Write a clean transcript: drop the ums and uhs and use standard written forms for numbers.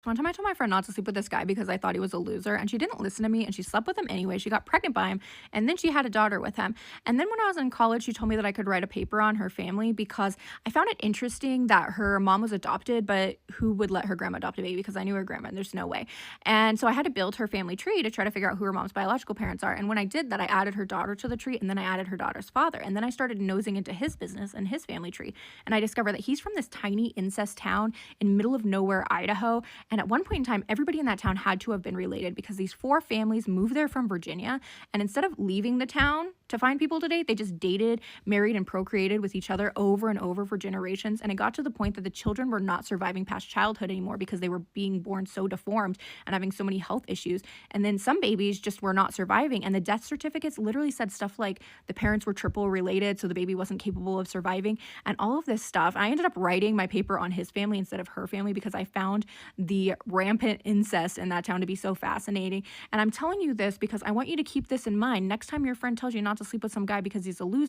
One time I told my friend not to sleep with this guy because I thought he was a loser, and she didn't listen to me and she slept with him anyway. She got pregnant by him, and then she had a daughter with him. And then when I was in college, she told me that I could write a paper on her family because I found it interesting that her mom was adopted, but who would let her grandma adopt a baby? Because I knew her grandma, and there's no way. And so I had to build her family tree to try to figure out who her mom's biological parents are. And when I did that, I added her daughter to the tree, and then I added her daughter's father. And then I started nosing into his business and his family tree. And I discovered that he's from this tiny incest town in middle of nowhere, Idaho. And at one point in time, everybody in that town had to have been related because these four families moved there from Virginia. And instead of leaving the town to find people to date, they just dated, married, and procreated with each other over and over for generations. And it got to the point that the children were not surviving past childhood anymore because they were being born so deformed and having so many health issues. And then some babies just were not surviving. And the death certificates literally said stuff like the parents were triple related, so the baby wasn't capable of surviving, and all of this stuff. I ended up writing my paper on his family instead of her family because I found the rampant incest in that town to be so fascinating. And I'm telling you this because I want you to keep this in mind. Next time your friend tells you not to sleep with some guy because he's a loser,